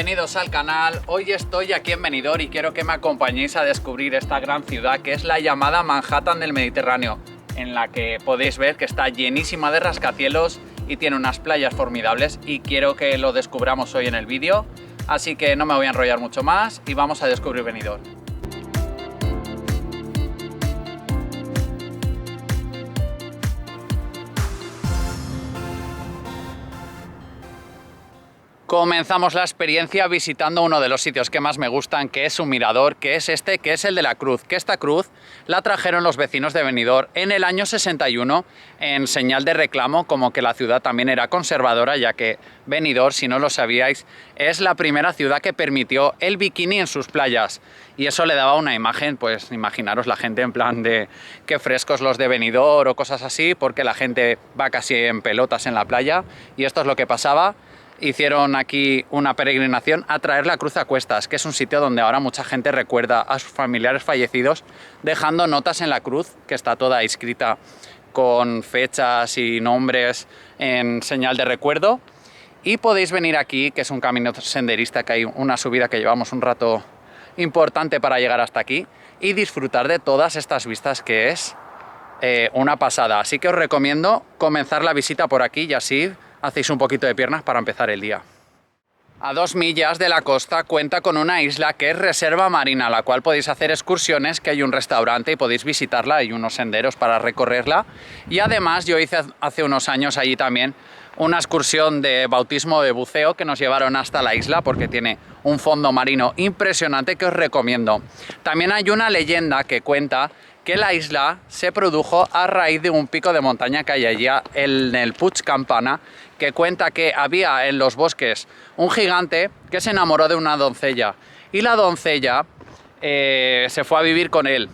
bienvenidos al canal. Hoy estoy aquí en Benidorm y quiero que me acompañéis a descubrir esta gran ciudad que es la llamada Manhattan del Mediterráneo, en la que podéis ver que está llenísima de rascacielos y tiene unas playas formidables, y quiero que lo descubramos hoy en el vídeo, así que no me voy a enrollar mucho más y vamos a descubrir Benidorm. Comenzamos la experiencia visitando uno de los sitios que más me gustan, que es un mirador, que es este, que es el de la Cruz. Que esta cruz la trajeron los vecinos de Benidorm en el año 61 en señal de reclamo, como que la ciudad también era conservadora, ya que Benidorm, si no lo sabíais, es la primera ciudad que permitió el bikini en sus playas. Y eso le daba una imagen, pues imaginaros la gente en plan de qué frescos los de Benidorm o cosas así, porque la gente va casi en pelotas en la playa, y esto es lo que pasaba. Hicieron aquí una peregrinación a traer la cruz a cuestas, que es un sitio donde ahora mucha gente recuerda a sus familiares fallecidos, dejando notas en la cruz, que está toda escrita con fechas y nombres en señal de recuerdo. Y podéis venir aquí, que es un camino senderista, que hay una subida que llevamos un rato importante para llegar hasta aquí, y disfrutar de todas estas vistas, que es una pasada. Así que os recomiendo comenzar la visita por aquí y así hacéis un poquito de piernas para empezar el día. A 2 millas de la costa cuenta con una isla que es reserva marina, la cual podéis hacer excursiones, que hay un restaurante y podéis visitarla, hay unos senderos para recorrerla. Y además yo hice hace unos años allí también una excursión de bautismo de buceo, que nos llevaron hasta la isla porque tiene un fondo marino impresionante que os recomiendo. También hay una leyenda que cuenta que la isla se produjo a raíz de un pico de montaña que hay allí en el Puig Campana, que cuenta que había en los bosques un gigante que se enamoró de una doncella, y la doncella se fue a vivir con él.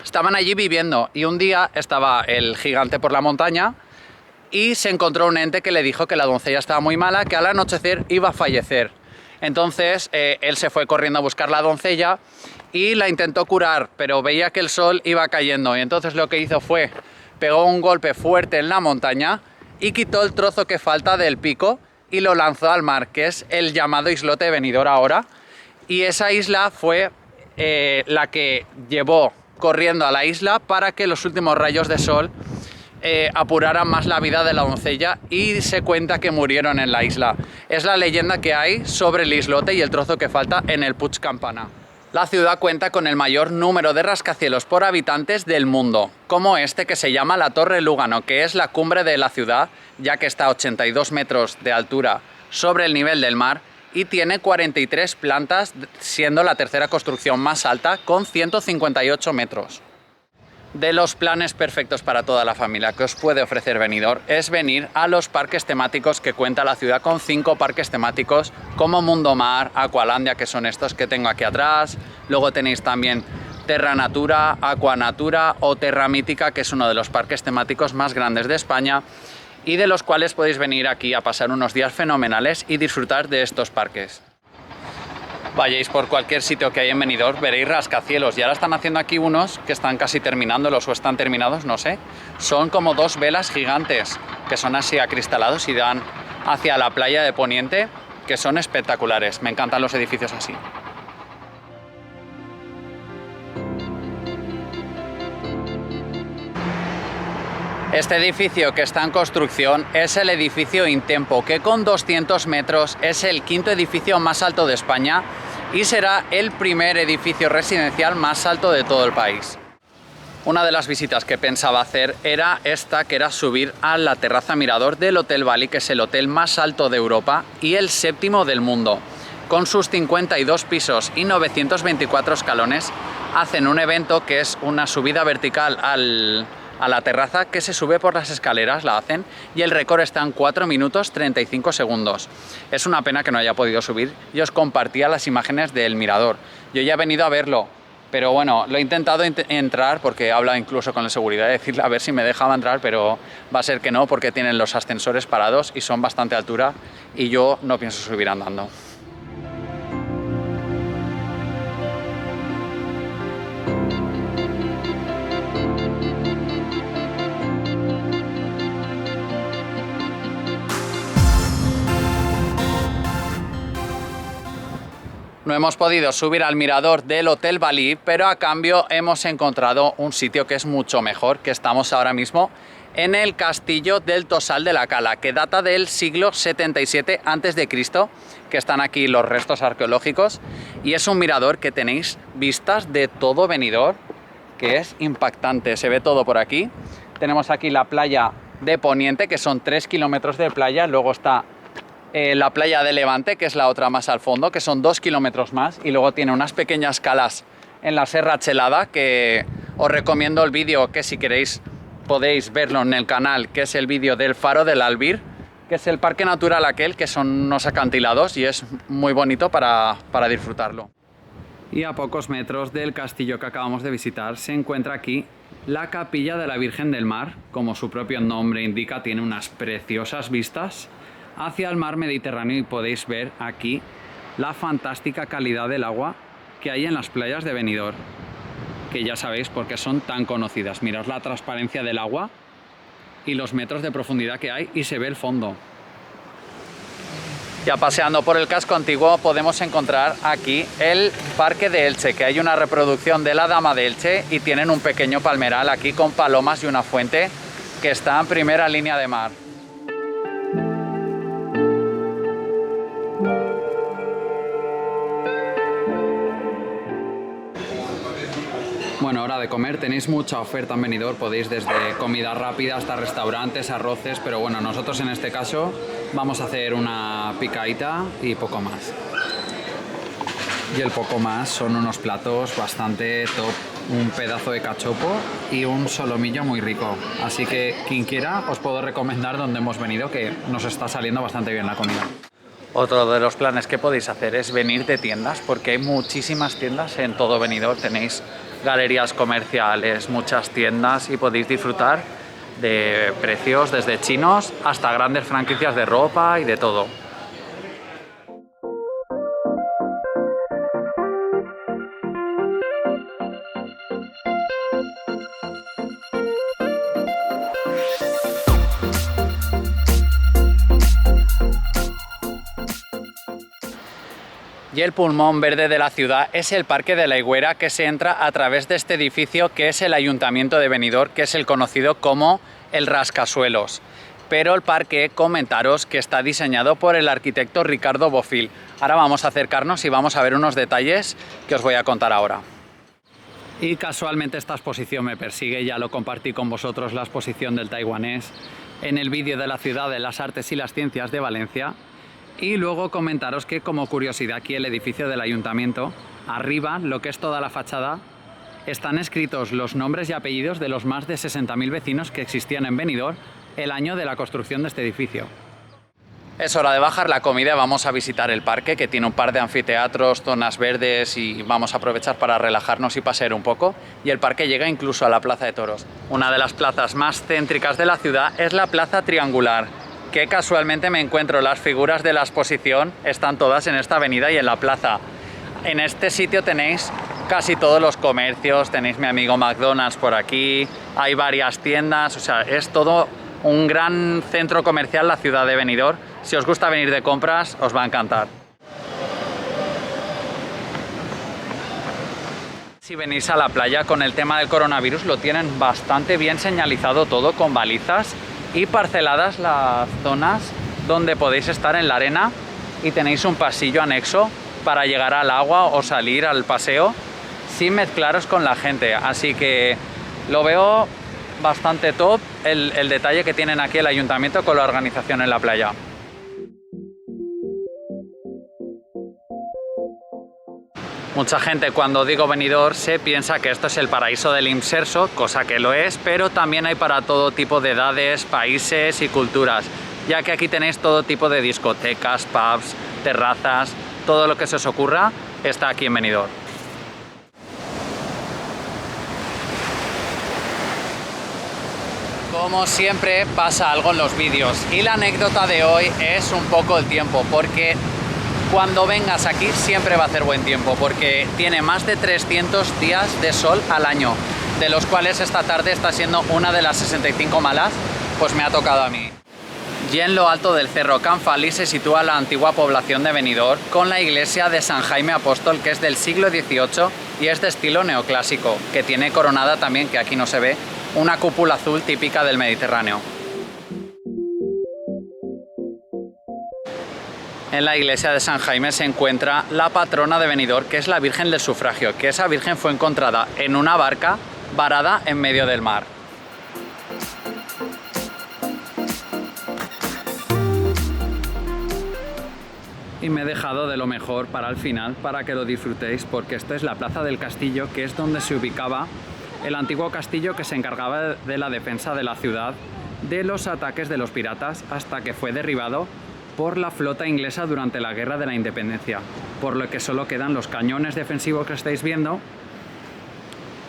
Estaban allí viviendo y un día estaba el gigante por la montaña y se encontró un ente que le dijo que la doncella estaba muy mala, que al anochecer iba a fallecer. Entonces él se fue corriendo a buscar la doncella y la intentó curar, pero veía que el sol iba cayendo, y entonces lo que hizo fue pegó un golpe fuerte en la montaña y quitó el trozo que falta del pico y lo lanzó al mar, que es el llamado islote de Benidorm ahora. Y esa isla fue la que llevó corriendo a la isla para que los últimos rayos de sol apuraran más la vida de la doncella, y se cuenta que murieron en la isla. Es la leyenda que hay sobre el islote y el trozo que falta en el Puig Campana. La ciudad cuenta con el mayor número de rascacielos por habitantes del mundo, como este que se llama la Torre Lugano, que es la cumbre de la ciudad, ya que está a 82 metros de altura sobre el nivel del mar y tiene 43 plantas, siendo la tercera construcción más alta con 158 metros. De los planes perfectos para toda la familia que os puede ofrecer Benidorm es venir a los parques temáticos que cuenta la ciudad, con 5 parques temáticos como Mundo Mar, Aqualandia, que son estos que tengo aquí atrás. Luego tenéis también Terra Natura, Aquanatura o Terra Mítica, que es uno de los parques temáticos más grandes de España y de los cuales podéis venir aquí a pasar unos días fenomenales y disfrutar de estos parques. Vayáis por cualquier sitio que hay en Benidorm, veréis rascacielos, y ahora están haciendo aquí unos que están casi terminándolos o están terminados, no sé. Son como 2 velas gigantes que son así acristalados y dan hacia la playa de Poniente, que son espectaculares. Me encantan los edificios así. Este edificio que está en construcción es el edificio Intempo, que con 200 metros es el 5.º edificio más alto de España y será el primer edificio residencial más alto de todo el país. Una de las visitas que pensaba hacer era esta, que era subir a la terraza mirador del Hotel Bali, que es el hotel más alto de Europa y el 7.º del mundo. Con sus 52 pisos y 924 escalones, hacen un evento que es una subida vertical a la terraza, que se sube por las escaleras, la hacen, y el récord está en 4 minutos 35 segundos. Es una pena que no haya podido subir, y os compartía las imágenes del mirador. Yo ya he venido a verlo, pero bueno, lo he intentado entrar, porque he hablado incluso con la seguridad de decirle a ver si me dejaba entrar, pero va a ser que no, porque tienen los ascensores parados y son bastante altura, y yo no pienso subir andando. No hemos podido subir al mirador del Hotel Balí, pero a cambio hemos encontrado un sitio que es mucho mejor, que estamos ahora mismo en el castillo del Tossal de la Cala, que data del siglo 77 a.C., que están aquí los restos arqueológicos, y es un mirador que tenéis vistas de todo Benidorm, que es impactante, se ve todo por aquí. Tenemos aquí la playa de Poniente, que son 3 kilómetros de playa, luego está la playa de Levante, que es la otra más al fondo, que son 2 kilómetros más, y luego tiene unas pequeñas calas en la Serra Chelada, que os recomiendo el vídeo, que si queréis podéis verlo en el canal, que es el vídeo del Faro del Albir, que es el parque natural aquel, que son unos acantilados y es muy bonito para disfrutarlo. Y a pocos metros del castillo que acabamos de visitar se encuentra aquí la Capilla de la Virgen del Mar. Como su propio nombre indica, tiene unas preciosas vistas hacia el mar Mediterráneo y podéis ver aquí la fantástica calidad del agua que hay en las playas de Benidorm, que ya sabéis por qué son tan conocidas. Mirad la transparencia del agua y los metros de profundidad que hay y se ve el fondo. Ya paseando por el casco antiguo podemos encontrar aquí el Parque de Elche, que hay una reproducción de la Dama de Elche y tienen un pequeño palmeral aquí con palomas y una fuente que está en primera línea de mar. Bueno, hora de comer, tenéis mucha oferta en Benidorm, podéis desde comida rápida hasta restaurantes, arroces, pero bueno, nosotros en este caso vamos a hacer una picadita y poco más. Y el poco más son unos platos bastante top, un pedazo de cachopo y un solomillo muy rico. Así que quien quiera os puedo recomendar donde hemos venido, que nos está saliendo bastante bien la comida. Otro de los planes que podéis hacer es venir de tiendas, porque hay muchísimas tiendas en todo Benidorm. Tenéis galerías comerciales, muchas tiendas y podéis disfrutar de precios desde chinos hasta grandes franquicias de ropa y de todo. Y el pulmón verde de la ciudad es el Parque de la Higuera, que se entra a través de este edificio que es el Ayuntamiento de Benidorm, que es el conocido como el Rascasuelos. Pero el parque, comentaros que está diseñado por el arquitecto Ricardo Bofill. Ahora vamos a acercarnos y vamos a ver unos detalles que os voy a contar ahora. Y casualmente esta exposición me persigue, ya lo compartí con vosotros, la exposición del taiwanés, en el vídeo de la Ciudad de las Artes y las Ciencias de Valencia. Y luego comentaros que, como curiosidad, aquí el edificio del ayuntamiento, arriba, lo que es toda la fachada, están escritos los nombres y apellidos de los más de 60.000 vecinos que existían en Benidorm el año de la construcción de este edificio. Es hora de bajar la comida, vamos a visitar el parque, que tiene un par de anfiteatros, zonas verdes, y vamos a aprovechar para relajarnos y pasear un poco. Y el parque llega incluso a la Plaza de Toros. Una de las plazas más céntricas de la ciudad es la Plaza Triangular, que casualmente me encuentro las figuras de la exposición, están todas en esta avenida y en la plaza. En este sitio tenéis casi todos los comercios, tenéis mi amigo McDonald's por aquí, hay varias tiendas, o sea, es todo un gran centro comercial la ciudad de Benidorm. Si os gusta venir de compras, os va a encantar. Si venís a la playa, con el tema del coronavirus lo tienen bastante bien señalizado todo con balizas y parceladas las zonas donde podéis estar en la arena, y tenéis un pasillo anexo para llegar al agua o salir al paseo sin mezclaros con la gente. Así que lo veo bastante top el detalle que tienen aquí el ayuntamiento con la organización en la playa. Mucha gente, cuando digo Benidorm, se piensa que esto es el paraíso del inserso, cosa que lo es, pero también hay para todo tipo de edades, países y culturas, ya que aquí tenéis todo tipo de discotecas, pubs, terrazas, todo lo que se os ocurra está aquí en Benidorm. Como siempre pasa algo en los vídeos, y la anécdota de hoy es un poco el tiempo, porque cuando vengas aquí siempre va a hacer buen tiempo, porque tiene más de 300 días de sol al año, de los cuales esta tarde está siendo una de las 65 malas, pues me ha tocado a mí. Y en lo alto del cerro Canfali se sitúa la antigua población de Benidorm con la iglesia de San Jaime Apóstol, que es del siglo XVIII y es de estilo neoclásico, que tiene coronada también, que aquí no se ve, una cúpula azul típica del Mediterráneo. En la iglesia de San Jaime se encuentra la patrona de Benidorm, que es la Virgen del Sufragio, que esa virgen fue encontrada en una barca varada en medio del mar. Y me he dejado de lo mejor para el final, para que lo disfrutéis, porque esto es la Plaza del Castillo, que es donde se ubicaba el antiguo castillo que se encargaba de la defensa de la ciudad de los ataques de los piratas, hasta que fue derribado por la flota inglesa durante la Guerra de la Independencia, por lo que solo quedan los cañones defensivos que estáis viendo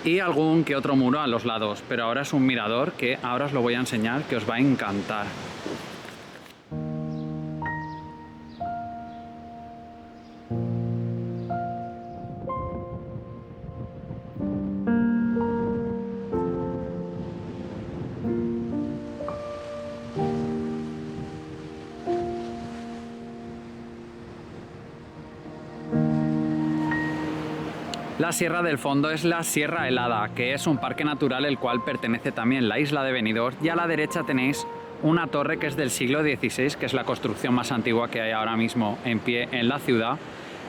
y algún que otro muro a los lados, pero ahora es un mirador que ahora os lo voy a enseñar, que os va a encantar. La Sierra del Fondo es la Sierra Helada, que es un parque natural el cual pertenece también la isla de Benidorm, y a la derecha tenéis una torre que es del siglo XVI, que es la construcción más antigua que hay ahora mismo en pie en la ciudad,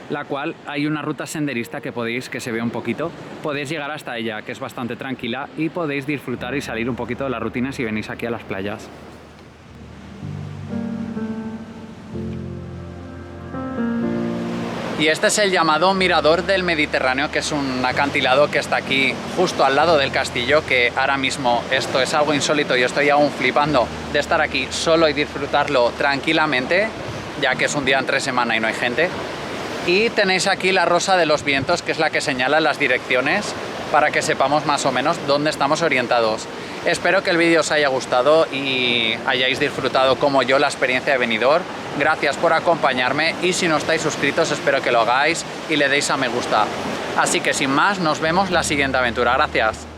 la cual hay una ruta senderista que se ve un poquito, podéis llegar hasta ella, que es bastante tranquila, y podéis disfrutar y salir un poquito de la rutina si venís aquí a las playas. Y este es el llamado Mirador del Mediterráneo, que es un acantilado que está aquí justo al lado del castillo, que ahora mismo esto es algo insólito y estoy aún flipando de estar aquí solo y disfrutarlo tranquilamente, ya que es un día entre semana y no hay gente. Y tenéis aquí la Rosa de los Vientos, que es la que señala las direcciones para que sepamos más o menos dónde estamos orientados. Espero que el vídeo os haya gustado y hayáis disfrutado como yo la experiencia de Benidorm. Gracias por acompañarme y si no estáis suscritos espero que lo hagáis y le deis a me gusta. Así que sin más, nos vemos la siguiente aventura. Gracias.